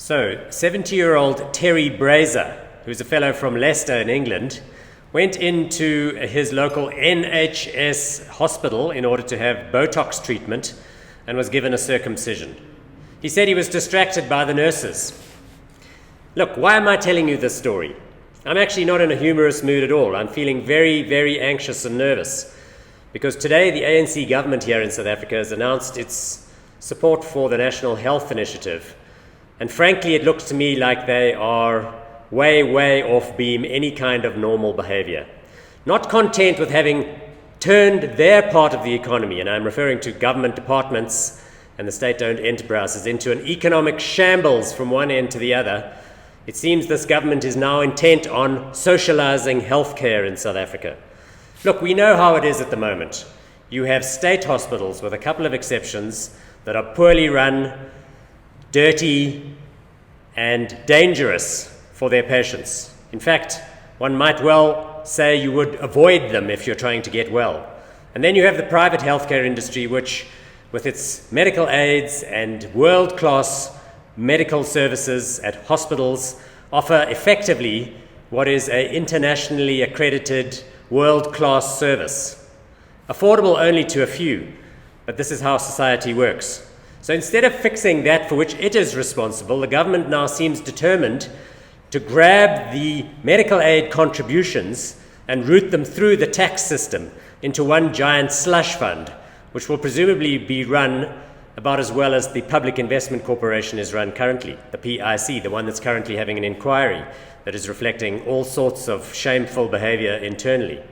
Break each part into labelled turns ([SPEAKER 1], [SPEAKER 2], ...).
[SPEAKER 1] So, 70-year-old Terry Brazer, who's a fellow from Leicester in England, went into his local NHS hospital in order to have Botox treatment and was given a circumcision. He said he was distracted by the nurses. Look, why am I telling you this story? I'm actually not in a humorous mood at all. I'm feeling very, very anxious and nervous because today the ANC government here in South Africa has announced its support for the National Health Initiative. And frankly, it looks to me like they are way, way off beam any kind of normal behavior. Not content with having turned their part of the economy, and I'm referring to government departments and the state-owned enterprises, into an economic shambles from one end to the other, it seems this government is now intent on socializing healthcare in South Africa. Look, we know how it is at the moment. You have state hospitals, with a couple of exceptions, that are poorly run, dirty, and dangerous for their patients. In fact, one might well say you would avoid them if you're trying to get well. And then you have the private healthcare industry, which, with its medical aids and world-class medical services at hospitals, offer effectively what is an internationally accredited world-class service. Affordable only to a few, but this is how society works. So instead of fixing that for which it is responsible, the government now seems determined to grab the medical aid contributions and route them through the tax system into one giant slush fund, which will presumably be run about as well as the Public Investment Corporation is run currently, the PIC, the one that's currently having an inquiry that is reflecting all sorts of shameful behavior internally.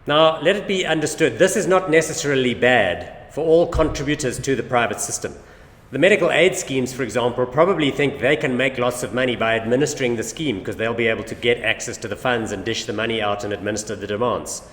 [SPEAKER 1] Now, let it be understood, this is not necessarily bad for all contributors to the private system. The medical aid schemes, for example, probably think they can make lots of money by administering the scheme because they'll be able to get access to the funds and dish the money out and administer the demands.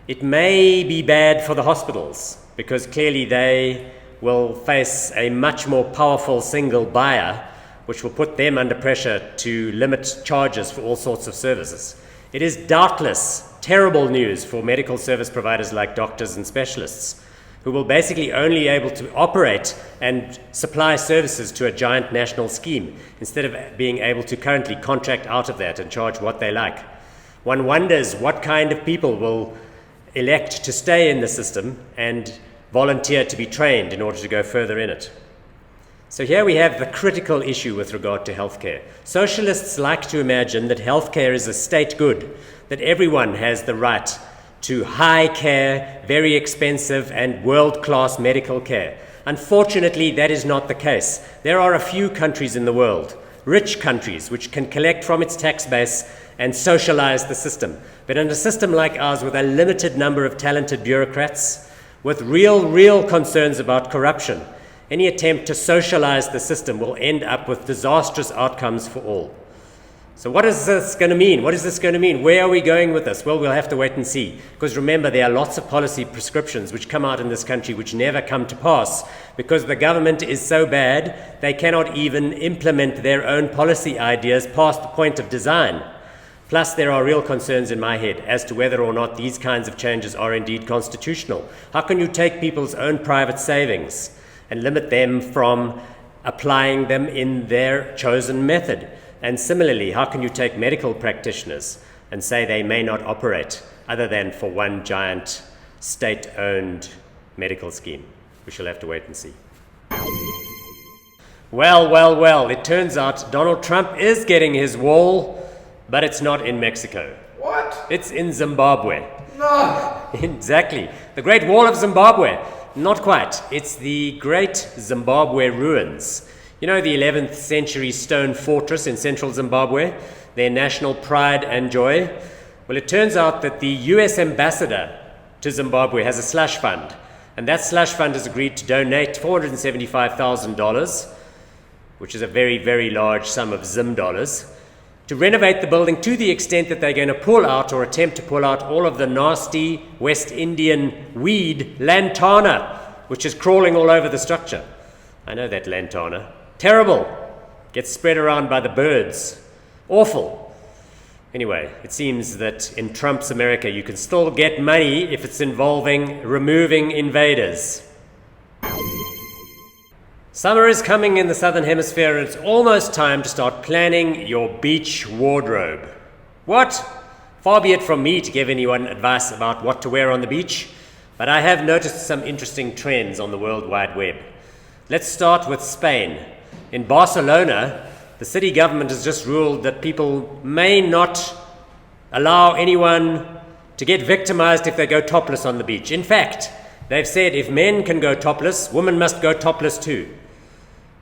[SPEAKER 1] It may be bad for the hospitals because clearly they will face a much more powerful single buyer, which will put them under pressure to limit charges for all sorts of services. It is doubtless terrible news for medical service providers like doctors and specialists, who will basically only be able to operate and supply services to a giant national scheme instead of being able to currently contract out of that and charge what they like. One wonders what kind of people will elect to stay in the system and volunteer to be trained in order to go further in it. So here we have the critical issue with regard to healthcare. Socialists like to imagine that healthcare is a state good, that everyone has the right to high care, very expensive and world-class medical care. Unfortunately, that is not the case. There are a few countries in the world, rich countries, which can collect from its tax base and socialize the system. But in a system like ours, with a limited number of talented bureaucrats, with real concerns about corruption, any attempt to socialize the system will end up with disastrous outcomes for all. So what is this going to mean? What is this going to mean? Where are we going with this? Well, we'll have to wait and see. Because remember, there are lots of policy prescriptions which come out in this country which never come to pass because the government is so bad they cannot even implement their own policy ideas past the point of design. Plus, there are real concerns in my head as to whether or not these kinds of changes are indeed constitutional. How can you take people's own private savings and limit them from applying them in their chosen method? And similarly, how can you take medical practitioners and say they may not operate other than for one giant state-owned medical scheme? We shall have to wait and see. Well, it turns out Donald Trump is getting his wall, but it's not in Mexico.
[SPEAKER 2] What?
[SPEAKER 1] It's in Zimbabwe.
[SPEAKER 2] No!
[SPEAKER 1] Exactly. The Great Wall of Zimbabwe. Not quite. It's the Great Zimbabwe Ruins. You know, the 11th century stone fortress in central Zimbabwe, their national pride and joy? Well, it turns out that the US ambassador to Zimbabwe has a slush fund, and that slush fund has agreed to donate $475,000, which is a very, very large sum of Zim dollars, to renovate the building to the extent that they're going to pull out or attempt to pull out all of the nasty West Indian weed, lantana, which is crawling all over the structure. I know that lantana. Terrible. Gets spread around by the birds. Awful. Anyway, it seems that in Trump's America you can still get money if it's involving removing invaders. Summer is coming in the Southern Hemisphere and it's almost time to start planning your beach wardrobe. What? Far be it from me to give anyone advice about what to wear on the beach, but I have noticed some interesting trends on the World Wide Web. Let's start with Spain. In Barcelona, the city government has just ruled that people may not allow anyone to get victimized if they go topless on the beach. In fact, they've said if men can go topless, women must go topless too.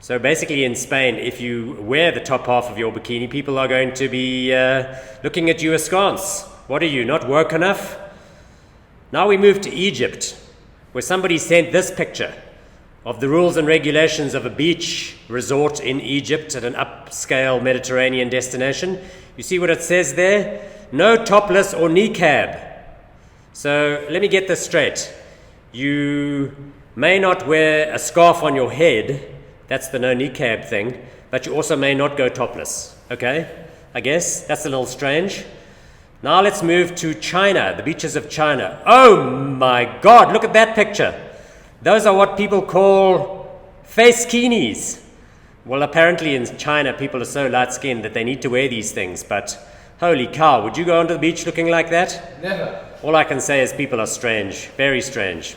[SPEAKER 1] So basically in Spain, if you wear the top half of your bikini, people are going to be looking at you askance. What are you, not woke enough? Now we move to Egypt, where somebody sent this picture of the rules and regulations of a beach resort in Egypt at an upscale Mediterranean destination. You see what it says there? No topless or niqab. So let me get this straight. You may not wear a scarf on your head, that's the no niqab thing, but you also may not go topless. Okay? I guess that's a little strange. Now let's move to China, the beaches of China. Oh my God, look at that picture. Those are what people call face kinis. Well, apparently in China, people are so light-skinned that they need to wear these things, but holy cow, would you go onto the beach looking like that?
[SPEAKER 2] Never.
[SPEAKER 1] All I can say is people are strange, very strange.